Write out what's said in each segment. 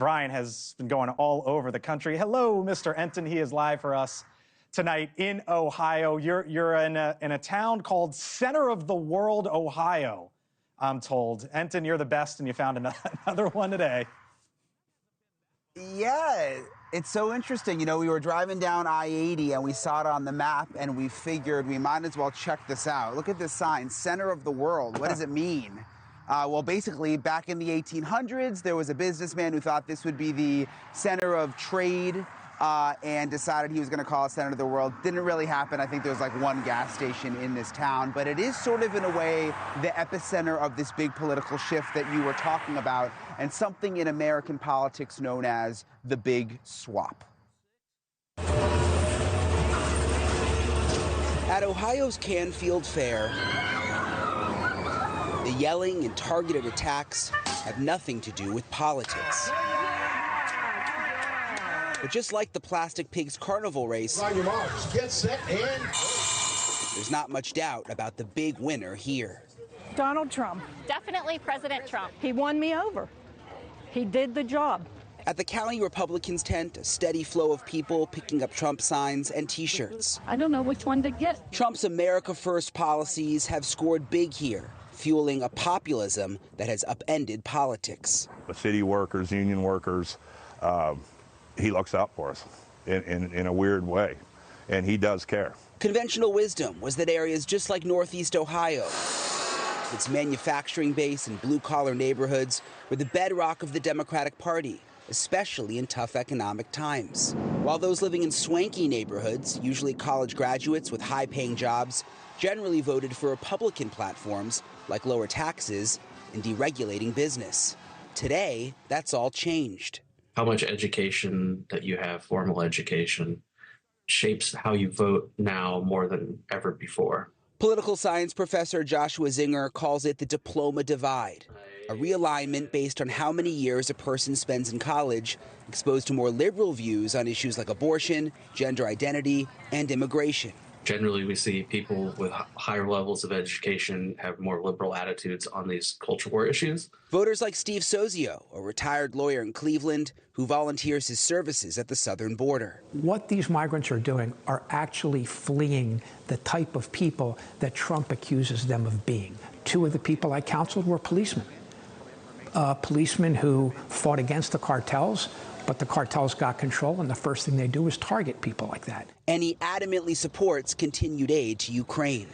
Brian has been going all over the country. Hello, Mr. Entin. He is live for us tonight in Ohio. You're in a town called Center of the World, Ohio, I'm told. Entin, you're the best, and you found another one today. Yeah, it's so interesting. You know, we were driving down I-80 and we saw it on the map and we figured we might as well check this out. Look at this sign, Center of the World. What does it mean? Well, basically, back in the 1800s, there was a businessman who thought this would be the center of trade and decided he was going to call it Center of the World. Didn't really happen. I think there was like one gas station in this town, but it is sort of, in a way, the epicenter of this big political shift that you were talking about, and something in American politics known as the big swap. At Ohio's Canfield Fair, the yelling and targeted attacks have nothing to do with politics. But just like the Plastic Pigs Carnival race, on your marks, get set, and there's not much doubt about the big winner here. Donald Trump. Definitely President Trump. He won me over. He did the job. At the county Republicans' tent, a steady flow of people picking up Trump signs and T-shirts. I don't know which one to get. Trump's America First policies have scored big here, fueling a populism that has upended politics. The city workers, union workers, he looks out for us in a weird way, and he does care. Conventional wisdom was that areas just like Northeast Ohio, its manufacturing base and blue-collar neighborhoods, were the bedrock of the Democratic Party, especially in tough economic times. While those living in swanky neighborhoods, usually college graduates with high-paying jobs, generally voted for Republican platforms like lower taxes and deregulating business. Today, that's all changed. How much education that you have, formal education, shapes how you vote now more than ever before. Political science professor Joshua Zingher calls it the diploma divide, a realignment based on how many years a person spends in college, exposed to more liberal views on issues like abortion, gender identity, and immigration. Generally, we see people with higher levels of education have more liberal attitudes on these culture war issues. Voters like Steve Sozio, a retired lawyer in Cleveland who volunteers his services at the southern border. What these migrants are doing are actually fleeing the type of people that Trump accuses them of being. Two of the people I counseled were policemen. Policemen who fought against the cartels, but the cartels got control, and the first thing they do is target people like that. And he adamantly supports continued aid to Ukraine.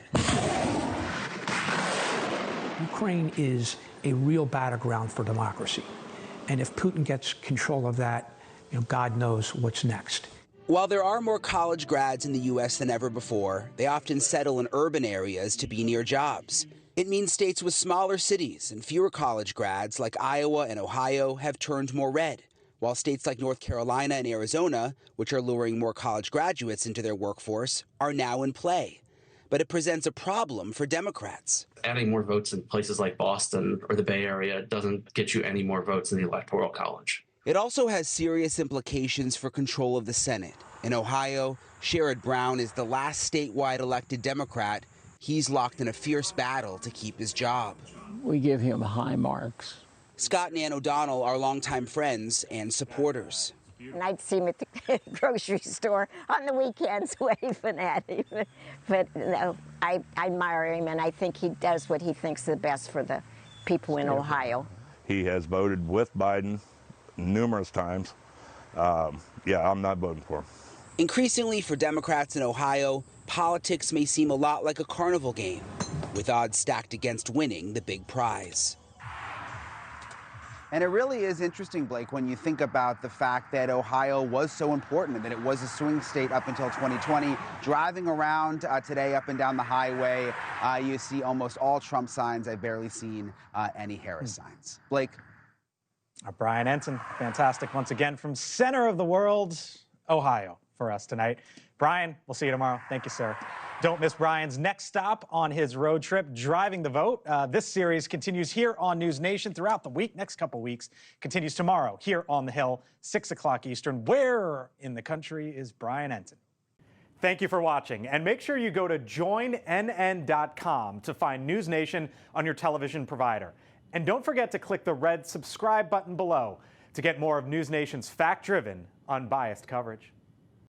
Ukraine is a real battleground for democracy. And if Putin gets control of that, God knows what's next. While there are more college grads in the U.S. than ever before, they often settle in urban areas to be near jobs. It means states with smaller cities and fewer college grads, like Iowa and Ohio, have turned more red, while states like North Carolina and Arizona, which are luring more college graduates into their workforce, are now in play. But it presents a problem for Democrats. Adding more votes in places like Boston or the Bay Area doesn't get you any more votes in the Electoral College. It also has serious implications for control of the Senate. In Ohio, Sherrod Brown is the last statewide elected Democrat. He's locked in a fierce battle to keep his job. We give him high marks. Scott and Ann O'Donnell are longtime friends and supporters. And I'd see him at the grocery store on the weekends waving at him. But no, I admire him, and I think he does what he thinks is the best for the people in Ohio. He has voted with Biden numerous times. Yeah, I'm not voting for him. Increasingly for Democrats in Ohio, politics may seem a lot like a carnival game, with odds stacked against winning the big prize. And it really is interesting, Blake, when you think about the fact that Ohio was so important and that it was a swing state up until 2020. Driving around today up and down the highway, you see almost all Trump signs. I've barely seen any Harris signs. Blake? Brian Entin, fantastic once again from Center of the World, Ohio, for us tonight. Brian, we'll see you tomorrow. Thank you, sir. Don't miss Brian's next stop on his road trip, Driving the Vote. This series continues here on NewsNation throughout the week. Next couple weeks continues tomorrow here on the Hill, 6 o'clock Eastern. Where in the country is Brian Entin? Thank you for watching, and make sure you go to joinnn.com to find NewsNation on your television provider. And don't forget to click the red subscribe button below to get more of NewsNation's fact-driven, unbiased coverage.